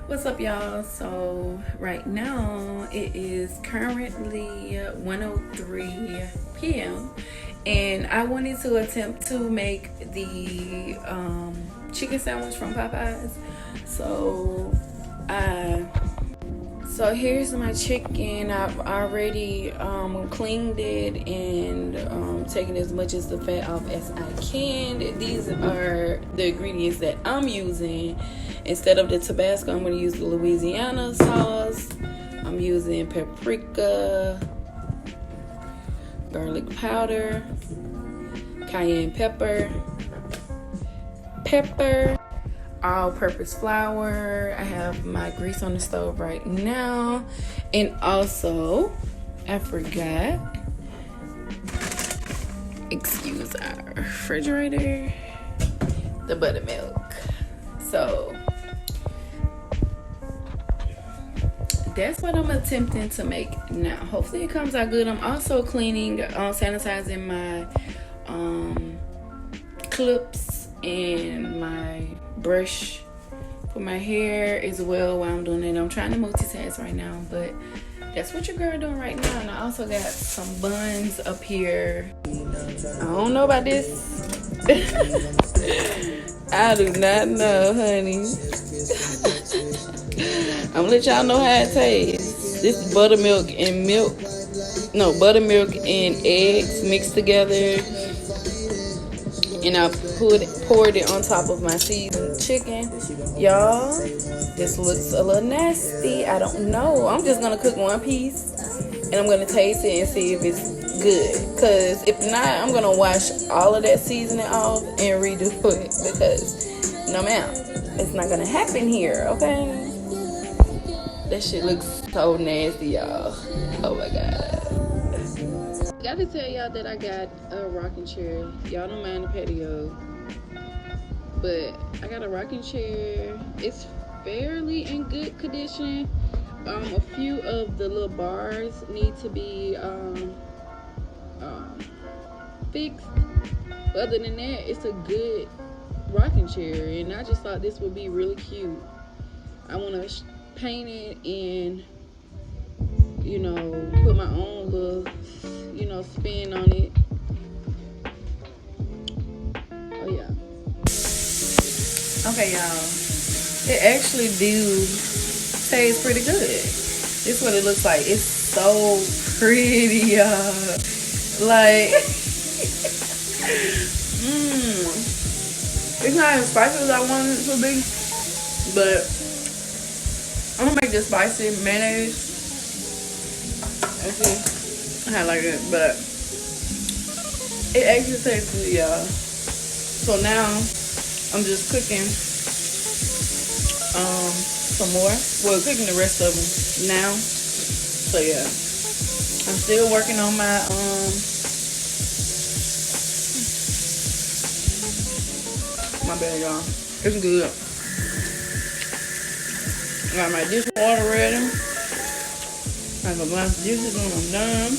What's up, y'all? So right now it is currently 1:03 p.m. and I wanted to attempt to make the chicken sandwich from Popeyes. So here's my chicken. I've already cleaned it and taken as much as the fat off as I can. These are the ingredients that I'm using. Instead of the Tabasco, I'm going to use the Louisiana sauce. I'm using paprika, garlic powder, cayenne pepper, all-purpose flour. I have my grease on the stove right now. And also, I forgot, excuse our refrigerator, the buttermilk. So that's what I'm attempting to make now. Hopefully it comes out good. I'm also cleaning, sanitizing my clips and my brush for my hair as well while I'm doing it. I'm trying to multitask right now, but that's what your girl doing right now. And I also got some buns up here. I don't know about this. I do not know, honey. I'm gonna let y'all know how it tastes. This is buttermilk and eggs mixed together. And I poured it on top of my seasoned chicken. Y'all, this looks a little nasty. I don't know. I'm just gonna cook one piece and I'm gonna taste it and see if it's good. Cause if not, I'm gonna wash all of that seasoning off and redo it, because no ma'am, it's not gonna happen here, okay? That shit looks so nasty, y'all. Oh my god. I gotta tell y'all that I got a rocking chair. Y'all don't mind the patio, but I got a rocking chair. It's fairly in good condition. A few of the little bars need to be fixed. But other than that, it's a good rocking chair, and I just thought this would be really cute. I want to paint it and, you know, put my own little, you know, spin on it. Oh yeah. Okay, y'all, it actually do taste pretty good. This is what it looks like. It's so pretty, y'all. Like it's not as spicy as I wanted it to be, but I'm gonna make this spicy mayonnaise. See, I like it, but it actually tastes good, y'all. So now I'm just cooking some more. Well, cooking the rest of them now. So yeah, I'm still working on my my bad, y'all. It's good. I got my dishwater ready. I can wash the dishes when I'm done.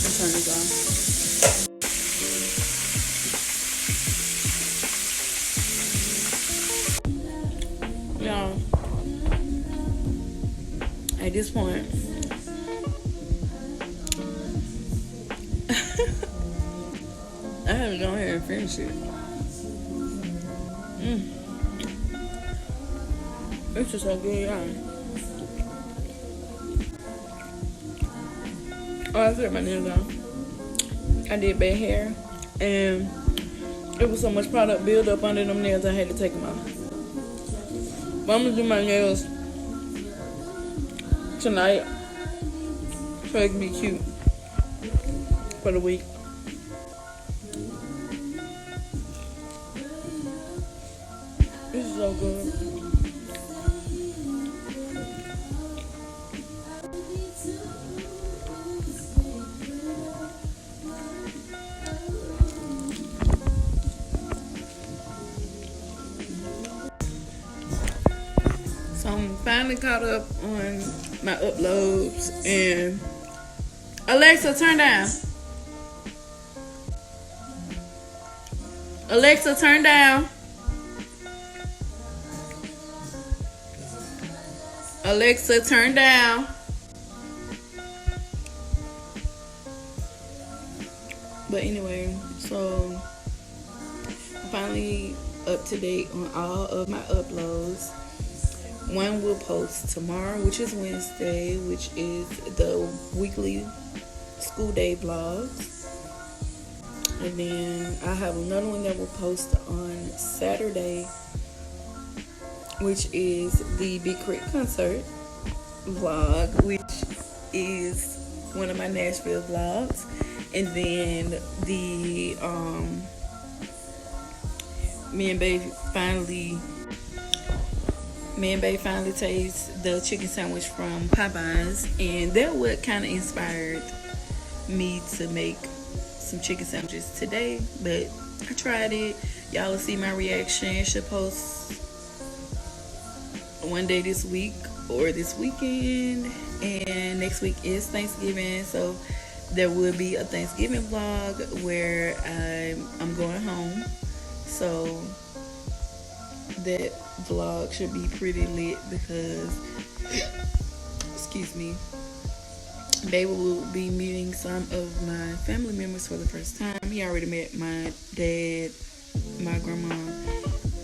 Let's turn this on. Y'all, at this point, I have to go ahead and finish it. It's just so good, y'all. Oh, I took my nails off. I did bad hair, and it was so much product build up under them nails, I had to take them off. But I'm gonna do my nails tonight so it can be cute for the week. This is so good. So I'm finally caught up on my uploads, and Alexa, turn down. Alexa, turn down. Alexa, turn down. But anyway, so I'm finally up to date on all of my uploads. One will post tomorrow, which is Wednesday, which is the weekly school day vlogs. And then I have another one that will post on Saturday, which is the Big Crit concert vlog, which is one of my Nashville vlogs. And then the me and Babe finally tasted the chicken sandwich from Popeyes, and that what kind of inspired me to make some chicken sandwiches today. But I tried it. Y'all will see my reaction. It should post one day this week or this weekend, and next week is Thanksgiving, so there will be a Thanksgiving vlog where I'm going home, so that vlog should be pretty lit because excuse me, they will be meeting some of my family members for the first time. He already met my dad, my grandma,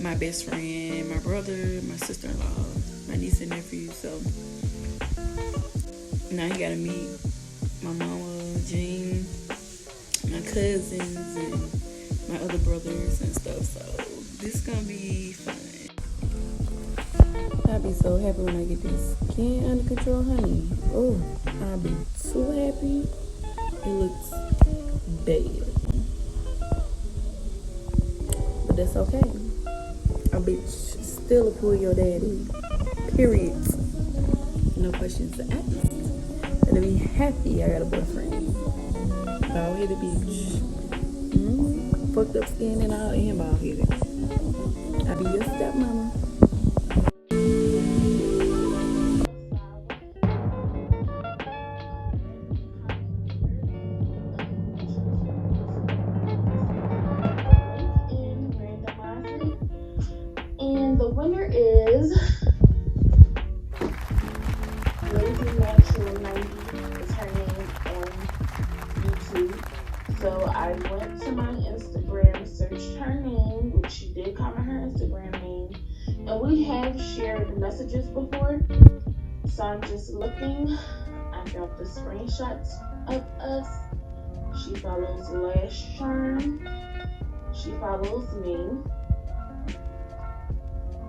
my best friend, my brother, my sister-in-law, my niece and nephew. So now he gotta meet my mama, Jean, my cousins, and my other brothers and stuff. So this is gonna be fun. I'll be so happy when I get this skin under control, honey. Oh, I'll be so happy. It looks bad, but that's okay. A bitch still a pull your daddy. Period. No questions asked. Gonna be happy I got a boyfriend. Bald headed bitch. Fucked up skin and all, and bald headed. I'll be your stepmama. And the winner is Lazy Natural 90 is her name on YouTube. So I went to my Instagram, searched her name, which she did comment her Instagram name, and we have shared messages before. So I'm just looking. I found the screenshots of us. She follows Lash Charm. She follows me.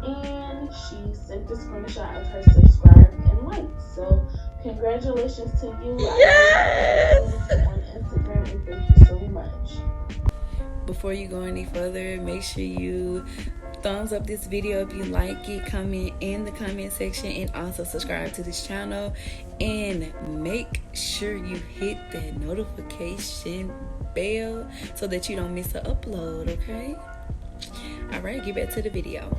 And she sent the screenshot of her subscribe and like. So congratulations to you. Yes! On Instagram, and thank you so much. Before you go any further, make sure you thumbs up this video if you like it, comment in the comment section, and also subscribe to this channel, and make sure you hit that notification bell so that you don't miss an upload. Okay, all right, get back to the video.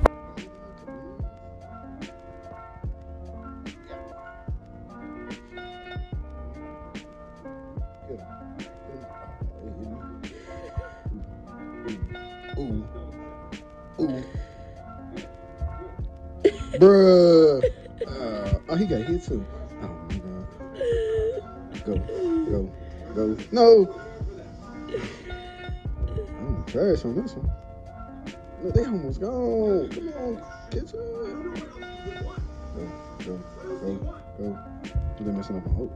Ooh. Bruh. Oh, he got hit too. Oh my god. Go. No. I'm trash on this one. No, they almost gone. Come on, get to it. Go. They're messing up my oh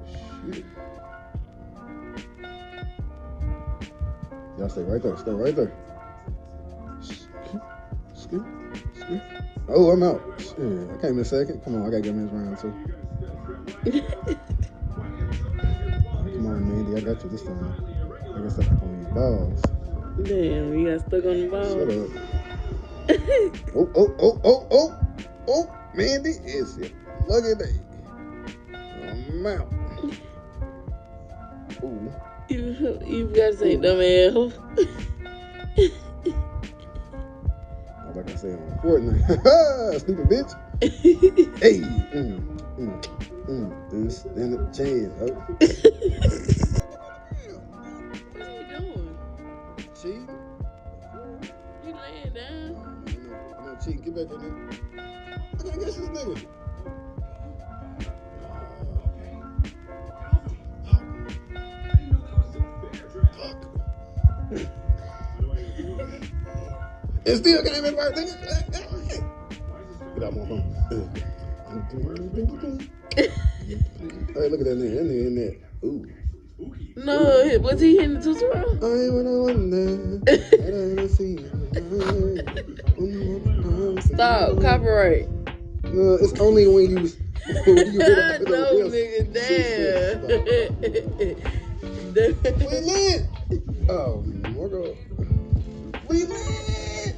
shit. Y'all stay right there. Skip. Oh, I'm out. Shit, I came in second. Come on, I gotta get him his round too. Come on, Mandy, I got you this time. I got stuck on these balls. Damn, you got stuck on the ball. Shut up. Oh, Mandy, it's your lucky day. I'm out. Ooh. You gotta say dumb ass. Like I say on Fortnite. Stupid bitch. Hey. This stand up chance. Oh. What are you doing? Cheating. You laying down. I'm not cheating. Get back in there. I can't get this nigga. It still came in first, nigga. Get out my phone. Hey, look at that nigga. That nigga in there. Ooh. No, was he hitting the Tootsie Roll? I wanna wonder. I don't see you. Stop, copyright. No, it's only when you realize No, nigga, damn. We lit. Oh, my God. We lit.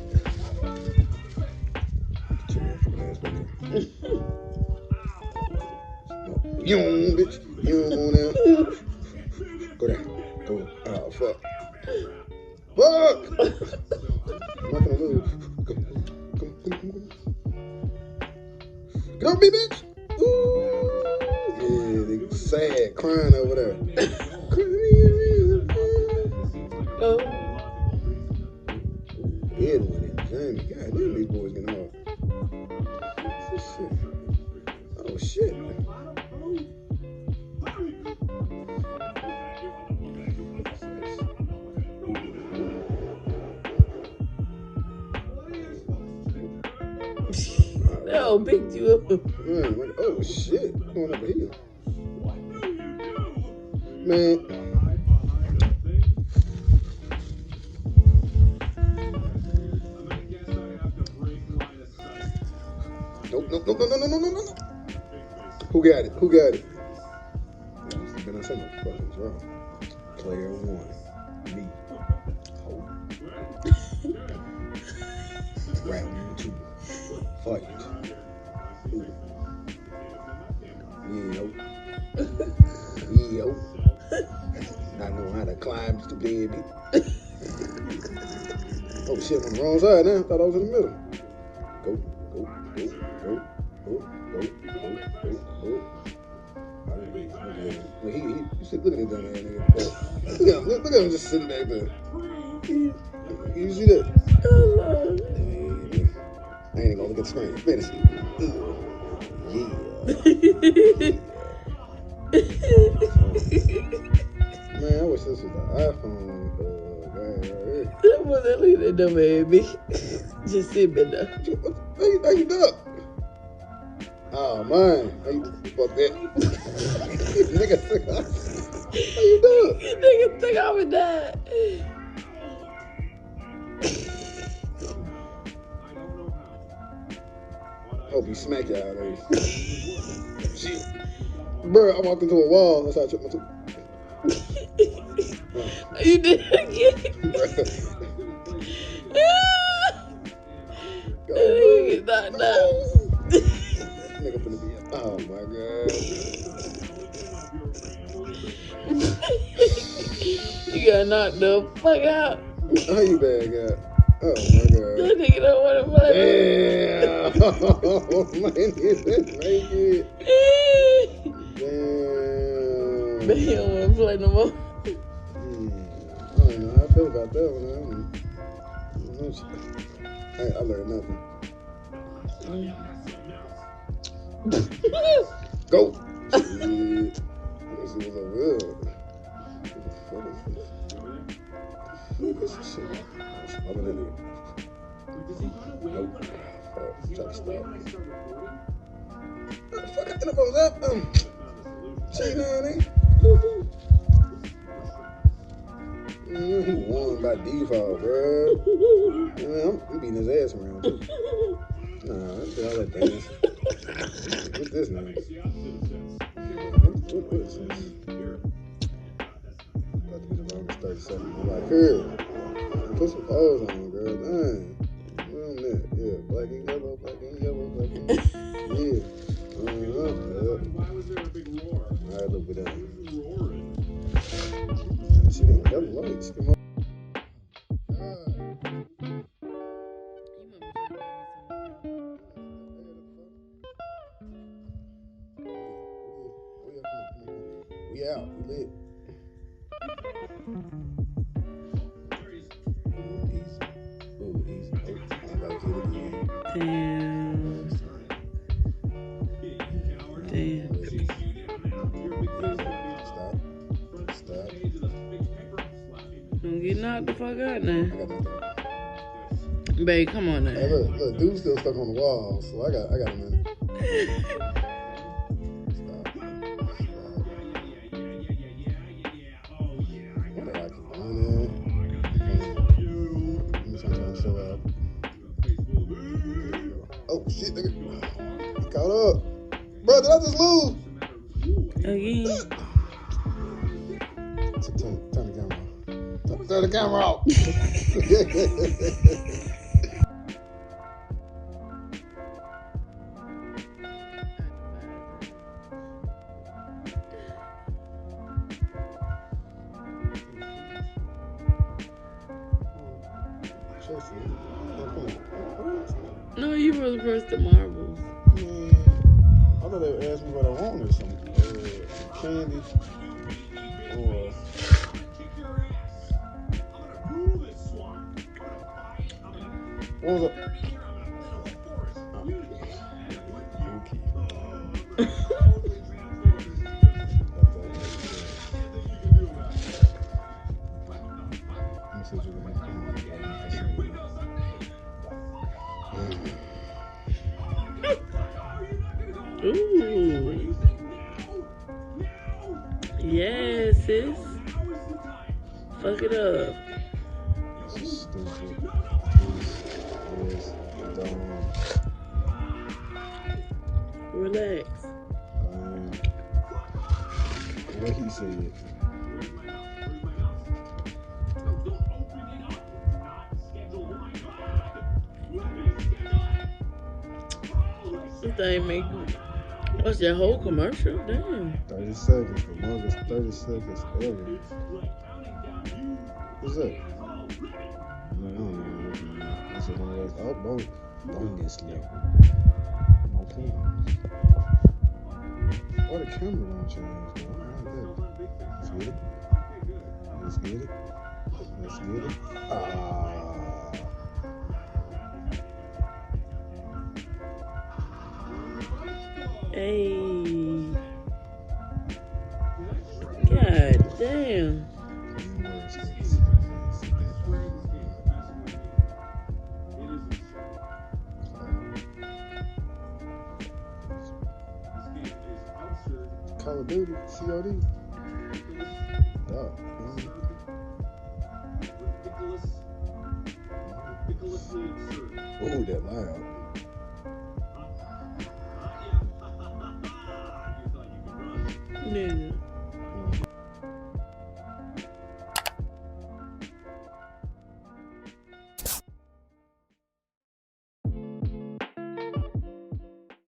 You don't, bitch. You don't want that. Go there. Go. Oh, fuck. Fuck! I'm not gonna lose. Come. Get off me, bitch! Ooh! Yeah, they sad, crying over there. Oh. Edwin and Jamie. God damn, these boys getting hard. Oh, shit. No, picked you up. Man, like, oh shit, what's going over here? Man. Nope. No. Who got it? Been I say no fucking wrong. Player one. Me. Round two. Fight. Yo. Not knowing how to climb the baby. Oh shit, I'm on the wrong side now. Thought I was in the middle. Go. Look at this dumb ass nigga. Look at him just sitting back there. You see that? I ain't even gonna look at the screen. Fantasy. Yeah. Man, I wish this was the iPhone guy right here. That wasn't like that dumb baby. Just sit back there. How you duck? Oh man, how you fuck that? Nigga took off. How you duck? Nigga took off with that. Hope you smack y'all ladies. Shit. Bro, I walked into a wall. That's how I tripped my tooth. You did it again. Get knocked out. Nigga finna be. Oh my god. You got knocked the fuck out. How you bad guy? Oh my god. That nigga don't want to play. Damn. Oh man, is that naked? Damn. But he don't want to play no more. I don't know how I feel about that one. I learned nothing. Go. Let me see what's over here. What the fuck is this? Shit. I'm in there. Nope. Try to stop. What the fuck? I think I was up. Cheating, honey. He won by default, bro. I'm beating his ass around too. Nah, that's all that dance. What's this name? What is this? About to be the longest 30 seconds. I'm like, here. Put some O's on, girl. Dang. What on that? Yeah, black and yellow, black and yellow, black and yeah. Why was there a big roar? Alright, look at that. She didn't have lights. Come on. We out. We lit. Easy. Oh, I gotta get it again. Damn. Stop. Don't get knocked knock the fuck out I now. got nothing. Babe, come on now. Hey, look, dude's still stuck on the wall, so I got a minute. Stop. What did I keep doing that? Let me trying to show up. Oh shit, nigga. He caught up. Bro, did I just lose? Again. Turn the camera off. Turn the camera off. No, you were the first to marbles. Man, I thought they would ask me what I wanted, some candy or what was it? Ooh. Yes, sis. Fuck it up. This is stupid. This is dumb. Relax. What he said. This thing make what's that whole commercial? Damn. 30 seconds. The longest 30 seconds ever. What's that? No, I don't know. That's a long way. Oh, don't get slick. Okay. Why the camera don't change? Let's get it. Let's get it. Let's get it. Hey. God damn. Call of Duty, COD. Oh, that loud. Nigga.